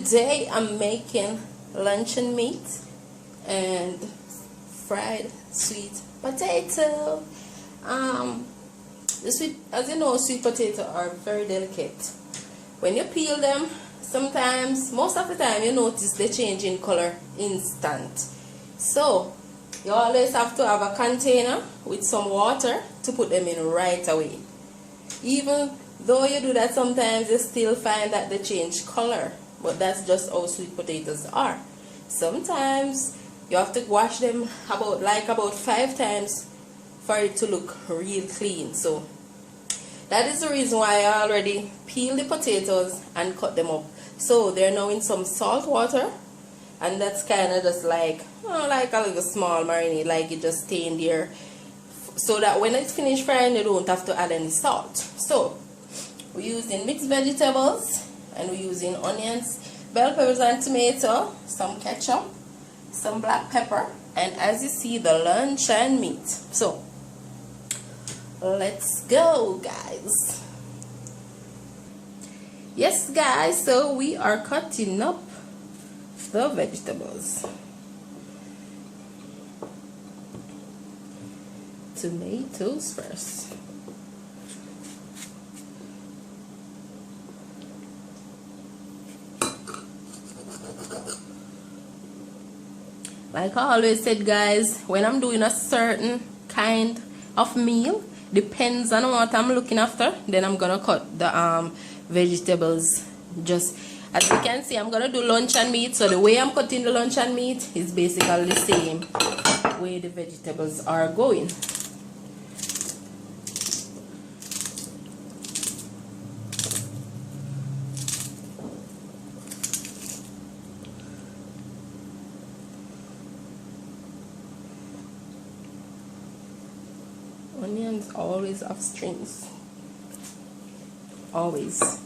Today I'm making luncheon meat and fried sweet potato. As you know, sweet potato are very delicate. When you peel them, sometimes, most of the time, you notice they change in color instant. So you always have to have a container with some water to put them in right away. Even though you do that, sometimes you still find that they change color, but that's just how sweet potatoes are. Sometimes you have to wash them about 5 times for it to look real clean. So that is the reason why I already peeled the potatoes and cut them up. So they're now in some salt water, and that's kind of just like a little small marinade, like it just stay in there, so that when it's finished frying you don't have to add any salt. So we're using mixed vegetables, and we're using onions, bell peppers and tomato, some ketchup, some black pepper, and as you see, the luncheon meat. So let's go, guys. Yes, guys, so we are cutting up the vegetables. Tomatoes first. Like I always said, guys, when I'm doing a certain kind of meal, depends on what I'm looking after, then I'm gonna cut the vegetables. Just as you can see, I'm gonna do luncheon meat, so the way I'm cutting the luncheon meat is basically the same way the vegetables are going. Onions always have strings. Always.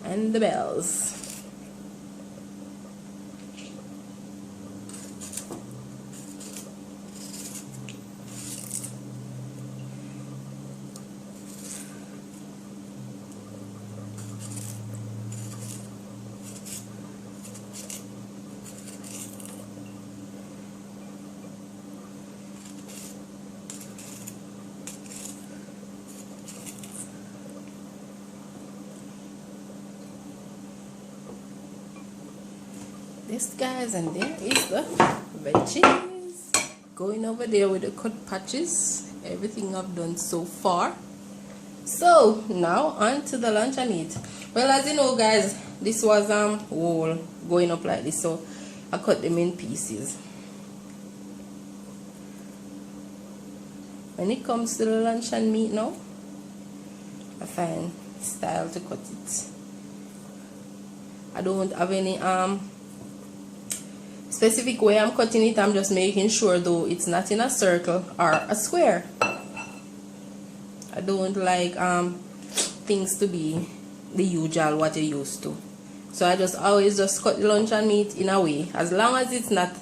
And the bells. This, guys, and there is the veggies going over there with the cut patches. Everything I've done so far. So now on to the luncheon meat. Well, as you know, guys, this was whole going up like this, so I cut them in pieces. When it comes to the luncheon meat now, I find style to cut it. I don't have any specific way I'm cutting it. I'm just making sure though it's not in a circle or a square. I don't like things to be the usual what you used to, so I just always just cut the luncheon meat in a way, as long as it's not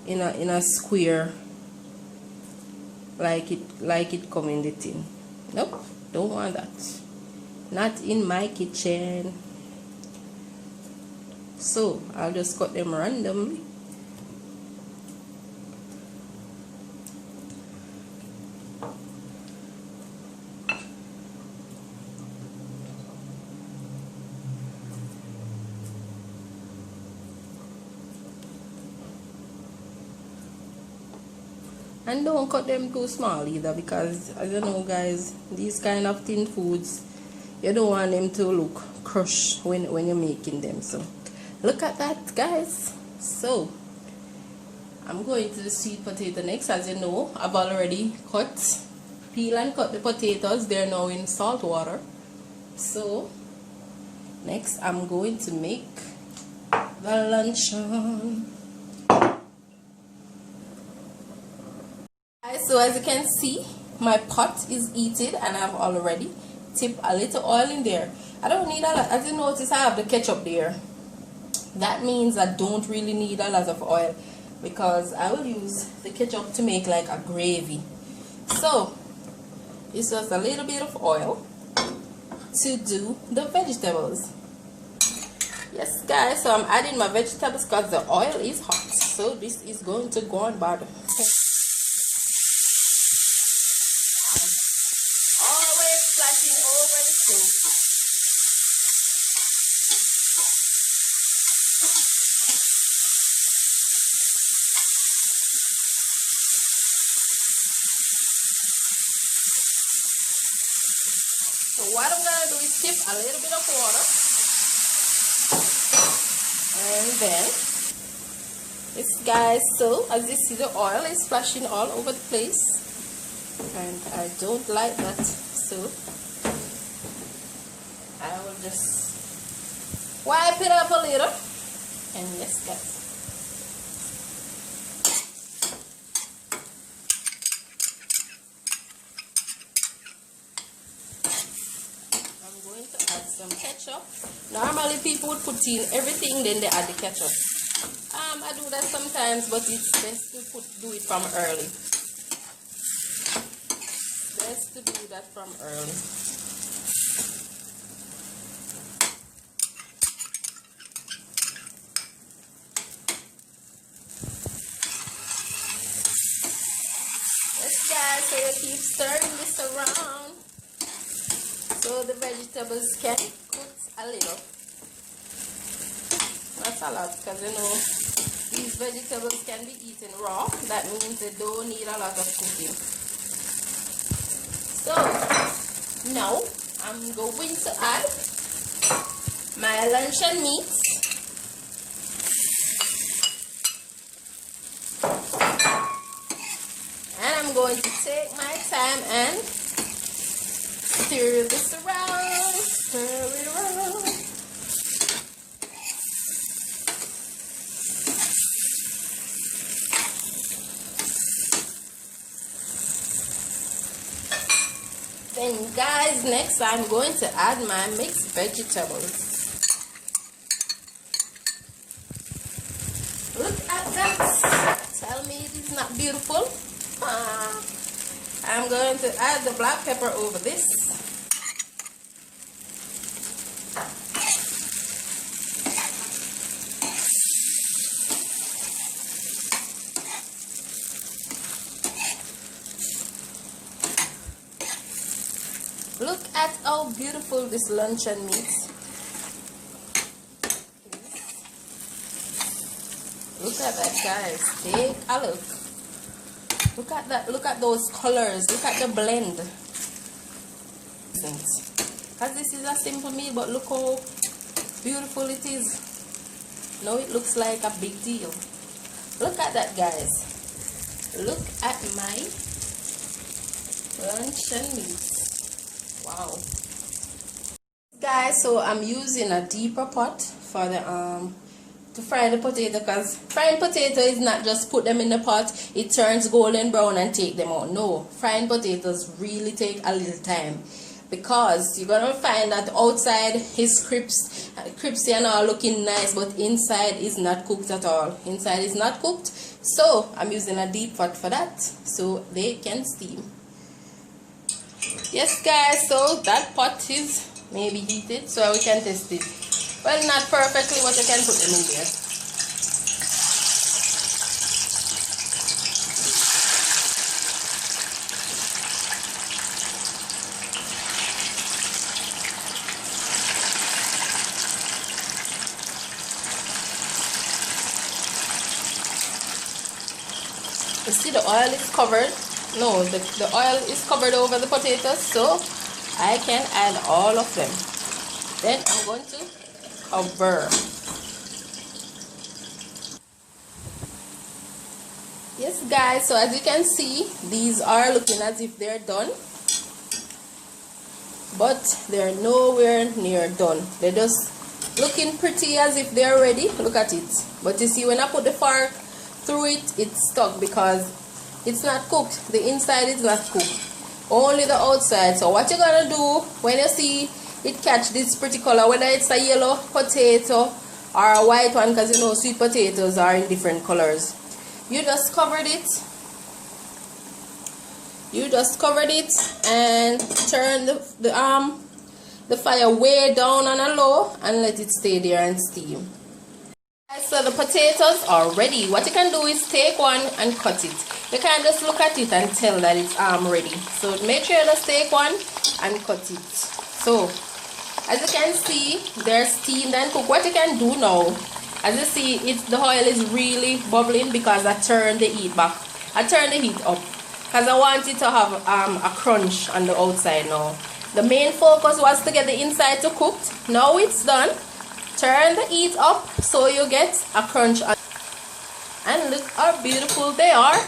in a square like it come in the tin. Nope, don't want that, not in my kitchen. So I'll just cut them randomly. And don't cut them too small either, because as you know, guys, these kind of thin foods, you don't want them to look crushed when you're making them. So look at that, guys. So I'm going to the sweet potato next. As you know, I've already peel and cut the potatoes. They're now in salt water. So next I'm going to make the luncheon. So as you can see, my pot is heated and I've already tipped a little oil in there. I don't need a lot. As you notice, I have the ketchup there. That means I don't really need a lot of oil, because I will use the ketchup to make like a gravy. So It's just a little bit of oil to do the vegetables. Yes guys, so I'm adding my vegetables because the oil is hot, so this is going to go on bottom. Always splashing over the stove. So what I'm gonna do is tip a little bit of water, and then this guys, so as you see the oil is splashing all over the place, and I don't like that, so I will just wipe it up a little. And yes guys, add some ketchup. Normally people would put in everything, then they add the ketchup. I do that sometimes, but it's best to do it from early. Best to do that from early. Yes guys, so you keep stirring this around so the vegetables can cook a little. Not a lot, because you know these vegetables can be eaten raw. That means they don't need a lot of cooking. So now I'm going to add my luncheon meat. And I'm going to take my time and stir this around, stir it around. Then guys, next I'm going to add my mixed vegetables. Look at that. Tell me it is not beautiful. I'm going to add the black pepper over this. Look at how beautiful this luncheon meat. Look at that guys, take a look. Look at that, look at those colors, look at the blend. Because this is a simple meal, but look how beautiful it is. Now it looks like a big deal. Look at that guys. Look at my luncheon meat. Wow. Guys, so I'm using a deeper pot for the to fry the potato, because frying potato is not just put them in the pot, it turns golden brown and take them out. No, frying potatoes really take a little time, because you're gonna find that outside is crispy and all looking nice, but inside is not cooked at all. Inside is not cooked, so I'm using a deep pot for that, so they can steam. Yes guys, so that pot is maybe heated, so we can test it. Well, not perfectly, but you can put them in there. You see the oil is covered. No, the oil is covered over the potatoes, so I can add all of them. Then I'm going to cover. Yes guys, so as you can see, these are looking as if they're done, but they're nowhere near done. They're just looking pretty as if they're ready. Look at it. But you see, when I put the fork through it, it's stuck because it's not cooked. The inside is not cooked, only the outside. So what you're gonna do when you see it catch this pretty color, whether it's a yellow potato or a white one, because you know sweet potatoes are in different colors, you just covered it You just covered it and turn the fire way down on a low and let it stay there and steam. So the potatoes are ready. What you can do is take one and cut it. You can't just look at it and tell that it's ready. So make sure you just take one and cut it. So as you can see, they're steamed and cooked. What you can do now, as you see, the oil is really bubbling because I turned the heat back. I turned the heat up because I want it to have a crunch on the outside now. The main focus was to get the inside to cook. Now it's done. Turn the heat up so you get a crunch. And look how beautiful they are.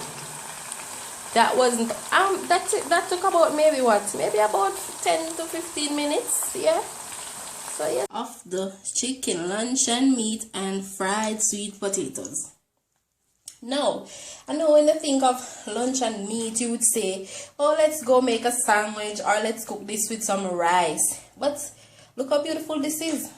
That wasn't that took about maybe about 10 to 15 minutes. Yeah. So yeah. Of the chicken luncheon meat and fried sweet potatoes. Now, I know when you think of luncheon meat, you would say, oh, let's go make a sandwich or let's cook this with some rice. But look how beautiful this is.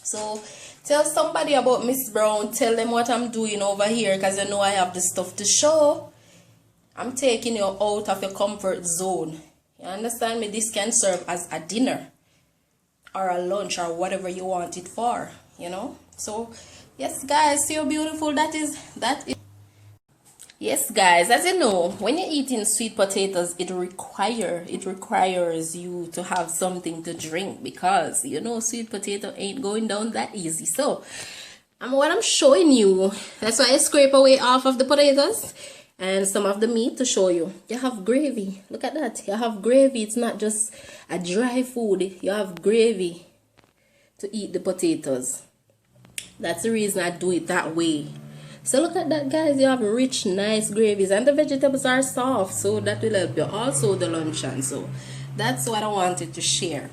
So tell somebody about Miss Brown. Tell them what I'm doing over here, because you know I have the stuff to show. I'm taking you out of your comfort zone. You understand me? This can serve as a dinner or a lunch or whatever you want it for, you know. So yes guys, see how beautiful that is. Yes guys, as you know, when you're eating sweet potatoes, it requires you to have something to drink, because you know sweet potato ain't going down that easy. So what I'm showing you, that's why I scrape away half of the potatoes and some of the meat to show you. You have gravy. Look at that. You have gravy. It's not just a dry food. You have gravy to eat the potatoes. That's the reason I do it that way. So look at that guys, you have rich nice gravies and the vegetables are soft, so that will help you. Also the luncheon. So that's what I wanted to share.